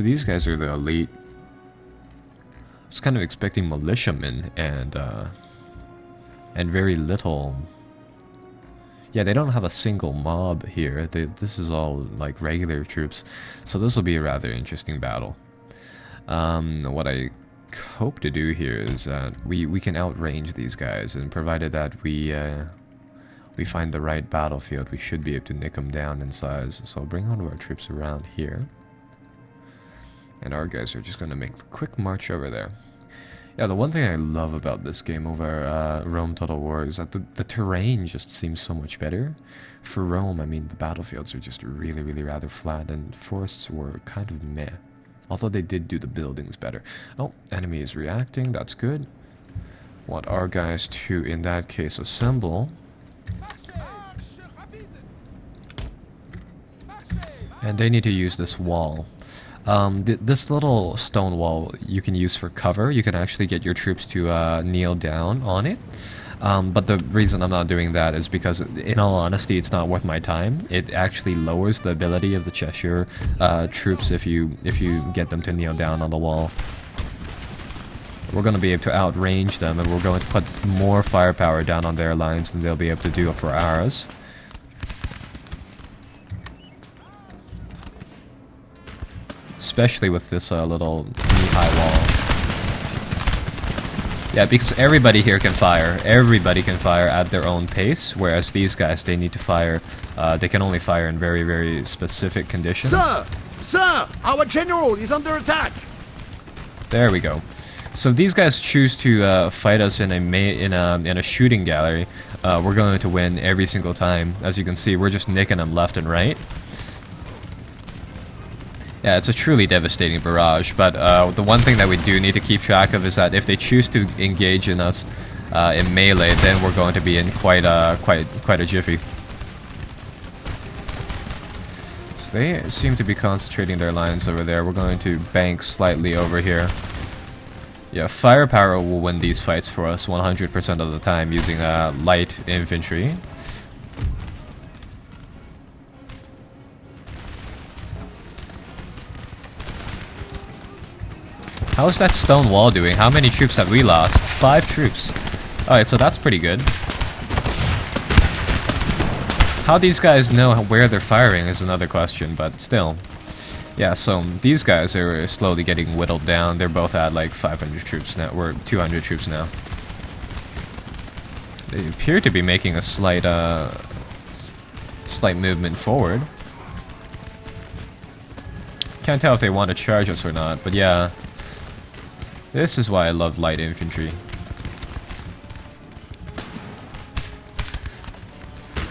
These guys are the elite. I was kind of expecting militiamen and very little. Yeah, they don't have a single mob here. This is all like regular troops, so this will be a rather interesting battle. What I hope to do here is that we can outrange these guys, and provided that we find the right battlefield, we should be able to nick them down in size. So I'll bring all of our troops around here. And our guys are just going to make a quick march over there. Yeah, the one thing I love about this game over Rome Total War is that the terrain just seems so much better. For Rome, I mean, the battlefields are just really, really rather flat, and forests were kind of meh. Although they did do the buildings better. Oh, enemy is reacting, that's good. Want our guys to, in that case, assemble. And they need to use this wall. This little stone wall you can use for cover. You can actually get your troops to kneel down on it. But the reason I'm not doing that is because, in all honesty, it's not worth my time. It actually lowers the ability of the Cheshire troops if you get them to kneel down on the wall. We're going to be able to outrange them, and we're going to put more firepower down on their lines than they'll be able to do for ours. Especially with this little knee-high wall. Yeah, because everybody here can fire. Everybody can fire at their own pace, whereas these guys, they need to fire. They can only fire in very, very specific conditions. Sir! Sir! Our general is under attack! There we go. So if these guys choose to fight us in a shooting gallery, we're going to win every single time. As you can see, we're just nicking them left and right. Yeah, it's a truly devastating barrage, but the one thing that we do need to keep track of is that if they choose to engage in us in melee, then we're going to be in quite a jiffy. So they seem to be concentrating their lines over there. We're going to bank slightly over here. Yeah, firepower will win these fights for us 100% of the time using light infantry. How's that stone wall doing? How many troops have we lost? 5 troops. Alright, so that's pretty good. How these guys know where they're firing is another question, but still. Yeah, so these guys are slowly getting whittled down. They're both at like 500 troops now. We're 200 troops now. They appear to be making a slight movement forward. Can't tell if they want to charge us or not, but yeah. This is why I love light infantry.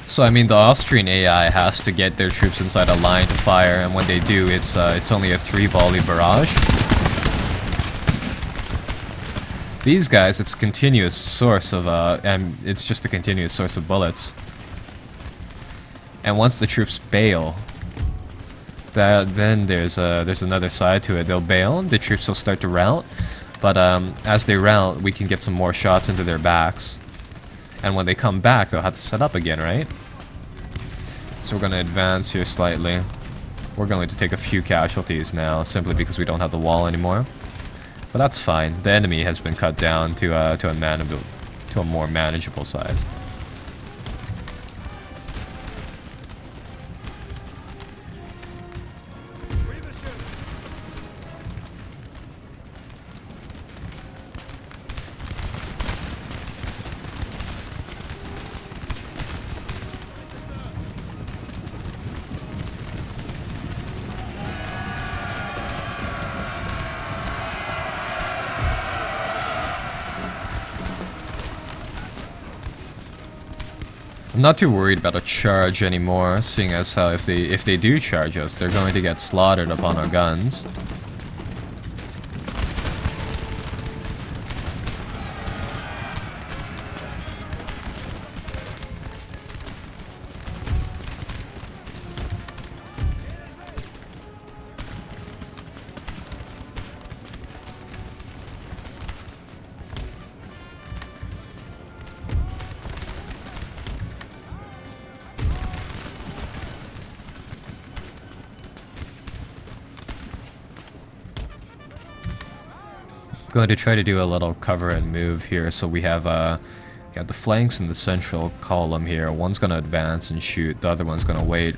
So I mean, the Austrian AI has to get their troops inside a line to fire, and when they do, it's only a 3-volley barrage. These guys, it's a continuous source of and it's just a continuous source of bullets. And once the troops bail, then there's another side to it. They'll bail, the troops will start to rout. But as they rout, we can get some more shots into their backs. And when they come back, they'll have to set up again, right? So we're going to advance here slightly. We're going to take a few casualties now, simply because we don't have the wall anymore. But that's fine. The enemy has been cut down to a more manageable size. I'm not too worried about a charge anymore, seeing as how if they do charge us, they're going to get slaughtered upon our guns. Going to try to do a little cover and move here. So we have got the flanks and the central column here. One's going to advance and shoot. The other one's going to wait,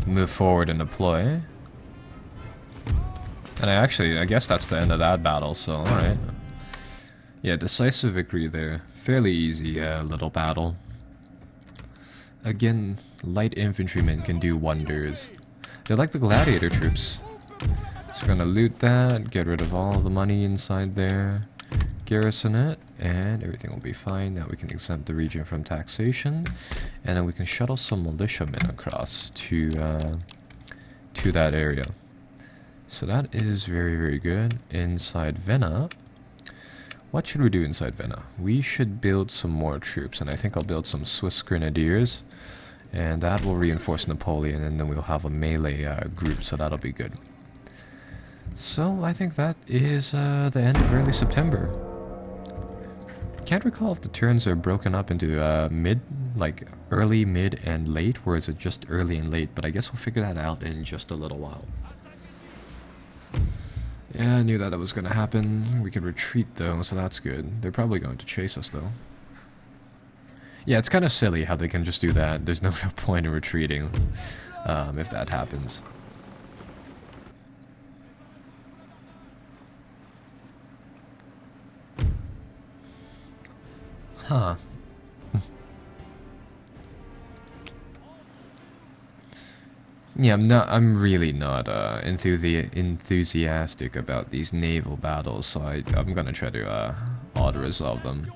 move forward and deploy. And I guess that's the end of that battle, so alright. Yeah, decisive victory there. Fairly easy little battle. Again, light infantrymen can do wonders. They're like the gladiator troops. So we're gonna loot that, get rid of all the money inside there, garrison it, and everything will be fine. Now we can exempt the region from taxation, and then we can shuttle some militiamen across to that area. So that is very, very good. Inside Vienna, what should we do inside Vienna? We should build some more troops, and I think I'll build some Swiss grenadiers, and that will reinforce Napoleon, and then we'll have a melee group, so that'll be good. So I think that is the end of early September. Can't recall if the turns are broken up into early, mid, and late, or is it just early and late, but I guess we'll figure that out in just a little while. Yeah, I knew that was going to happen. We could retreat though, so that's good. They're probably going to chase us though. Yeah, it's kind of silly how they can just do that. There's no real point in retreating if that happens. Huh. Yeah, I'm really not enthusiastic about these naval battles, so I'm gonna try to auto-resolve them.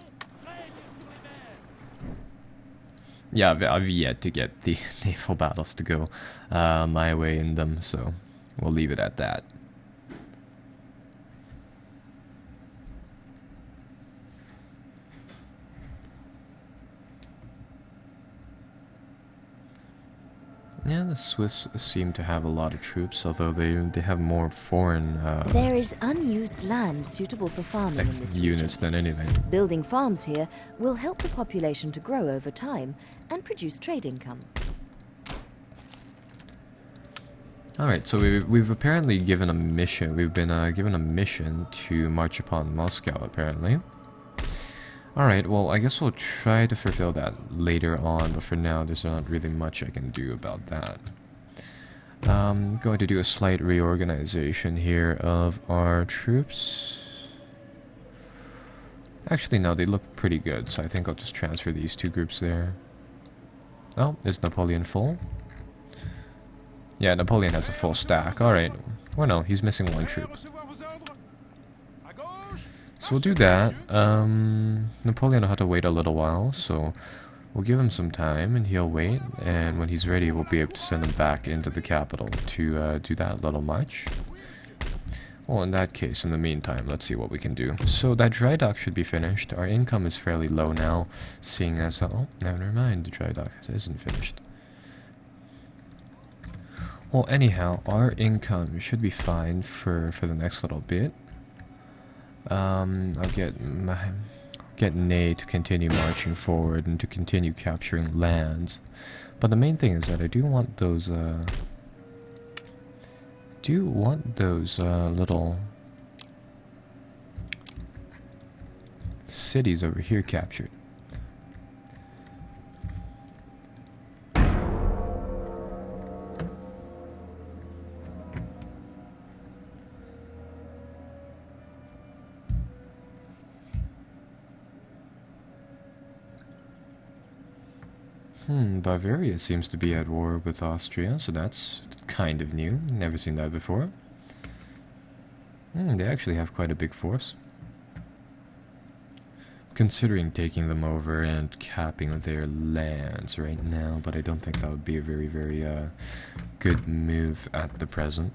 Yeah, I've yet to get the naval battles to go my way in them, so we'll leave it at that. Yeah, the Swiss seem to have a lot of troops, although they have more foreign there is unused land suitable for farming in this units region. than anything. Building farms here will help the population to grow over time and produce trade income. Alright, so we've apparently given a mission. We've been given a mission to march upon Moscow, apparently. Alright, well, I guess we'll try to fulfill that later on, but for now, there's not really much I can do about that. I'm going to do a slight reorganization here of our troops. Actually, no, they look pretty good, so I think I'll just transfer these two groups there. Oh, is Napoleon full? Yeah, Napoleon has a full stack. Alright. Well, no, he's missing one troop. So we'll do that. Napoleon will have to wait a little while, so we'll give him some time and he'll wait, and when he's ready we'll be able to send him back into the capital to do that little march. Well, in that case, in the meantime, let's see what we can do. So that dry dock should be finished. Our income is fairly low now, seeing as... Oh, never mind, the dry dock isn't finished. Well, anyhow, our income should be fine for the next little bit. I'll get Ney to continue marching forward and to continue capturing lands. But the main thing is that I do want those little cities over here captured. Bavaria seems to be at war with Austria, so that's kind of new. Never seen that before. They actually have quite a big force. Considering taking them over and capping their lands right now, but I don't think that would be a very, very good move at the present.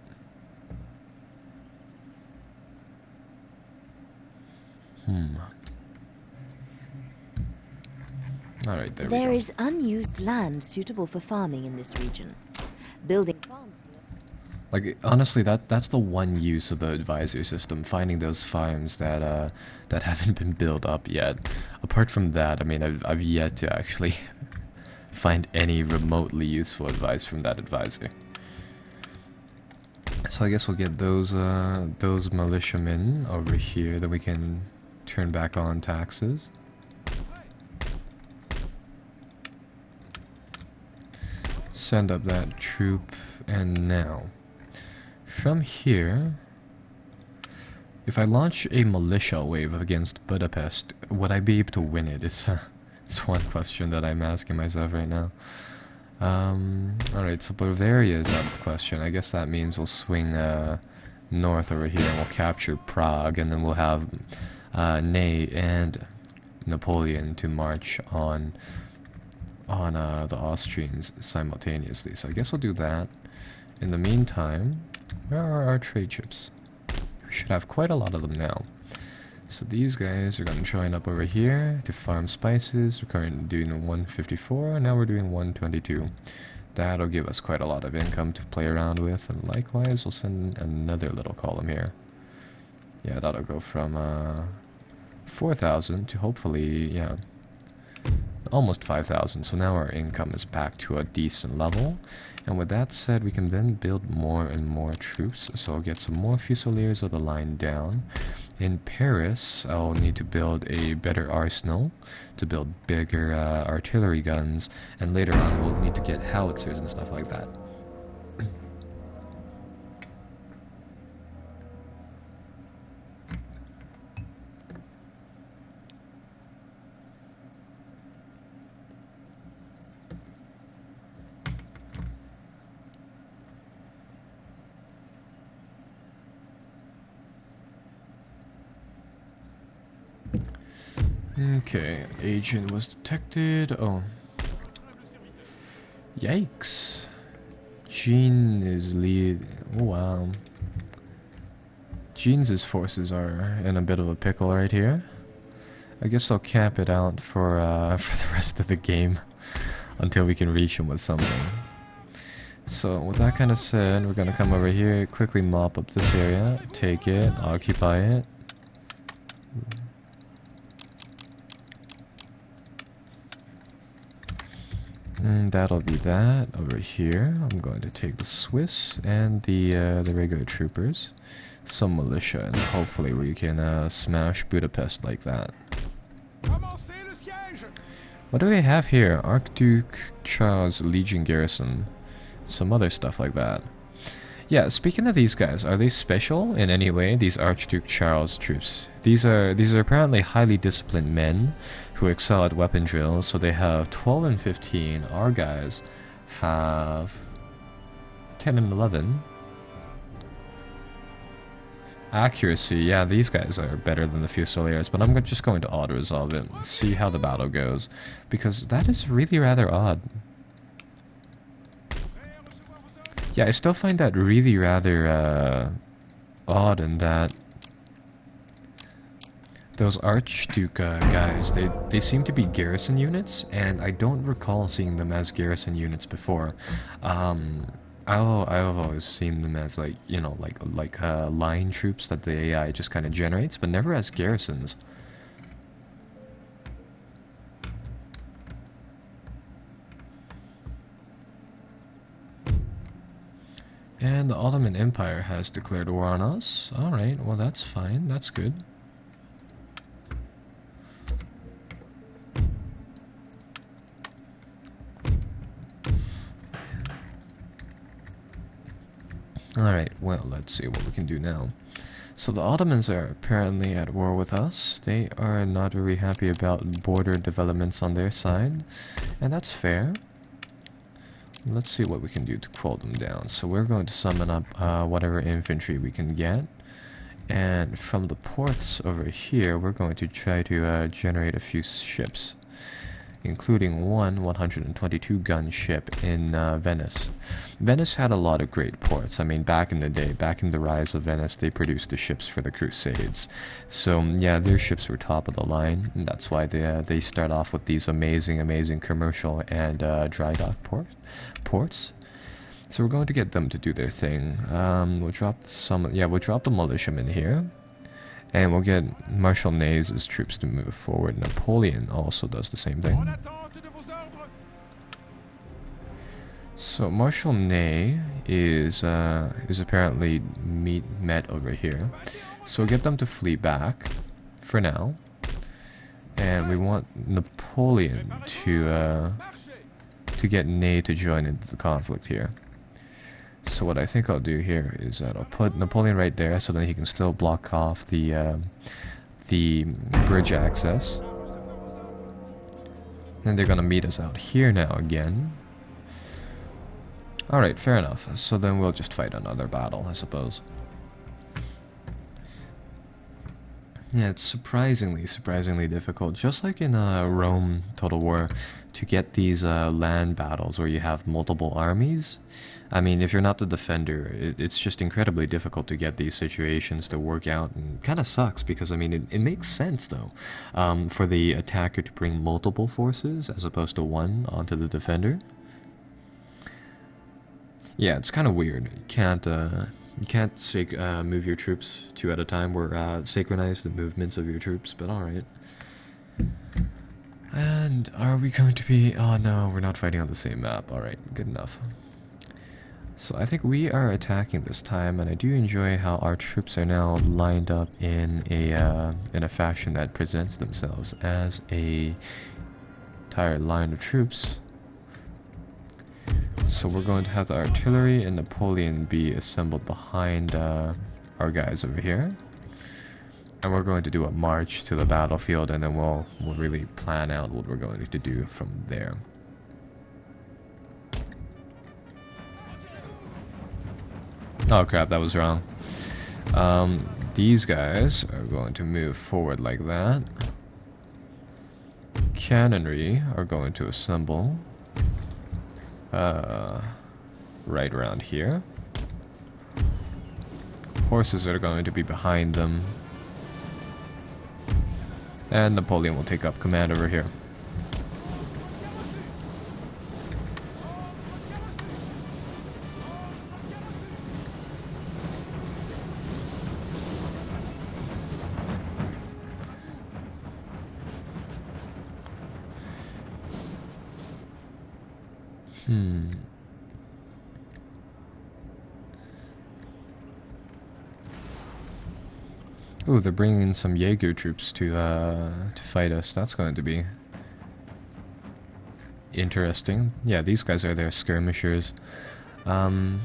Alright, there we go. There is unused land suitable for farming in this region. Building farms here. Like, honestly, that's the one use of the advisor system, finding those farms that that haven't been built up yet. Apart from that, I mean, I've yet to actually find any remotely useful advice from that advisor. So I guess we'll get those militiamen over here, then we can turn back on taxes. Send up that troop, and now from here, if I launch a militia wave against Budapest, would I be able to win it? It's one question that I'm asking myself right now. Alright, so Bavaria is out of the question. I guess that means we'll swing north over here and we'll capture Prague, and then we'll have Ney and Napoleon to march on the Austrians simultaneously. So I guess we'll do that. In the meantime, where are our trade ships? We should have quite a lot of them now. So these guys are going to join up over here to farm spices. We're currently doing 154, now we're doing 122. That'll give us quite a lot of income to play around with, and likewise we'll send another little column here. Yeah, that'll go from 4,000 to hopefully, yeah, almost 5,000. So now our income is back to a decent level. And with that said, we can then build more and more troops. So I'll get some more Fusiliers of the line down. In Paris, I'll need to build a better arsenal to build bigger artillery guns. And later on, we'll need to get howitzers and stuff like that. Okay, agent was detected. Oh. Yikes. Jean is lead. Oh, wow. Jean's forces are in a bit of a pickle right here. I guess I'll camp it out for the rest of the game until we can reach him with something. So with that kind of said, we're gonna come over here, quickly mop up this area, take it, occupy it. And that'll be that over here. I'm going to take the Swiss and the regular troopers, some militia, and hopefully we can smash Budapest like that. What do they have here? Archduke Charles Legion Garrison, some other stuff like that. Yeah, speaking of these guys, are they special in any way, these Archduke Charles troops? These are apparently highly disciplined men who excel at weapon drills, so they have 12 and 15. Our guys have 10 and 11. Accuracy, yeah, these guys are better than the Fusiliers, but I'm just going to auto-resolve it, see how the battle goes, because that is really rather odd. Yeah, I still find that really rather odd in that those Archduke guys, they seem to be garrison units, and I don't recall seeing them as garrison units before. I've always seen them as, like, you know, like line troops that the AI just kind of generates, but never as garrisons. And the Ottoman Empire has declared war on us. Alright, well that's fine, that's good. Alright, well, let's see what we can do now. So the Ottomans are apparently at war with us. They are not very happy about border developments on their side, and that's fair. Let's see what we can do to quell them down. So we're going to summon up whatever infantry we can get. And from the ports over here, we're going to try to generate a few ships, including one 122 gun ship in Venice. Venice had a lot of great ports. I mean, back in the day, back in the rise of Venice, they produced the ships for the Crusades. So yeah, their ships were top of the line, and that's why they start off with these amazing commercial and dry dock ports. So we're going to get them to do their thing. We'll drop the militiamen here. And we'll get Marshal Ney's troops to move forward. Napoleon also does the same thing. So Marshal Ney is apparently met over here. So we'll get them to flee back for now. And we want Napoleon to get Ney to join into the conflict here. So what I think I'll do here is that I'll put Napoleon right there, so that he can still block off the bridge access. Then they're gonna meet us out here now again. Alright, fair enough. So then we'll just fight another battle, I suppose. Yeah, it's surprisingly difficult, just like in Rome Total War, to get these land battles where you have multiple armies. I mean, if you're not the defender, it's just incredibly difficult to get these situations to work out, and kind of sucks, because, I mean, it makes sense, though, for the attacker to bring multiple forces as opposed to one onto the defender. Yeah, it's kind of weird. You can't move your troops two at a time, or synchronize the movements of your troops, but alright. And are we going to be... Oh no, we're not fighting on the same map. Alright, good enough. So I think we are attacking this time, and I do enjoy how our troops are now lined up in a fashion that presents themselves as a entire line of troops. So we're going to have the artillery and Napoleon be assembled behind our guys over here. And we're going to do a march to the battlefield, and then we'll really plan out what we're going to do from there. Oh crap, that was wrong. These guys are going to move forward like that. Cannonry are going to assemble right around here. Horses are going to be behind them. And Napoleon will take up command over here. Ooh, they're bringing in some Jaeger troops to fight us. That's going to be interesting. Yeah, these guys are their skirmishers. You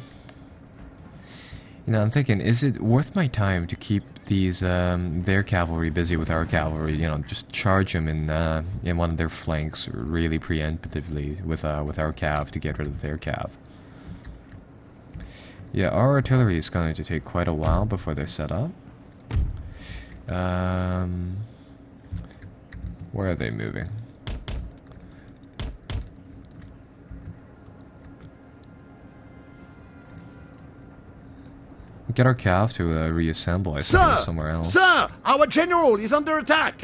know, I'm thinking, is it worth my time to keep these their cavalry busy with our cavalry? You know, just charge them in one of their flanks really preemptively with our cav to get rid of their cav. Yeah, our artillery is going to take quite a while before they're set up. Where are they moving? Get our cav to reassemble, I think, somewhere else. Sir! Our general is under attack!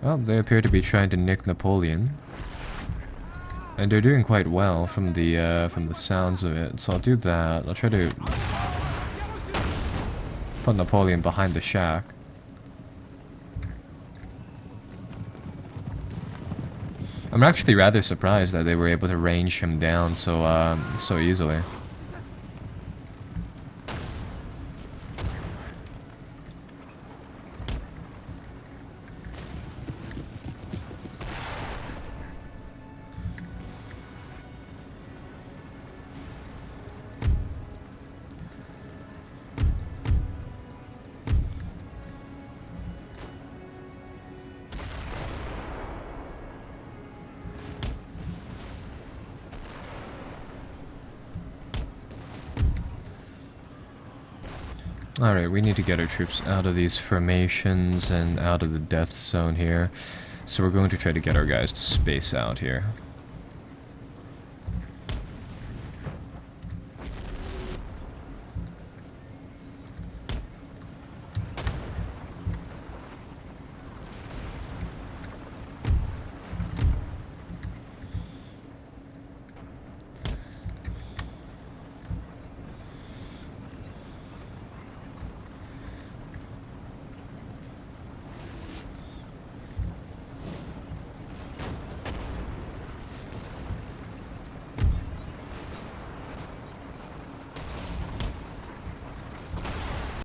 Well, they appear to be trying to nick Napoleon. And they're doing quite well from the sounds of it, so I'll do that. I'll try to put Napoleon behind the shack. I'm actually rather surprised that they were able to range him down so easily. Alright, we need to get our troops out of these formations and out of the death zone here. So we're going to try to get our guys to space out here.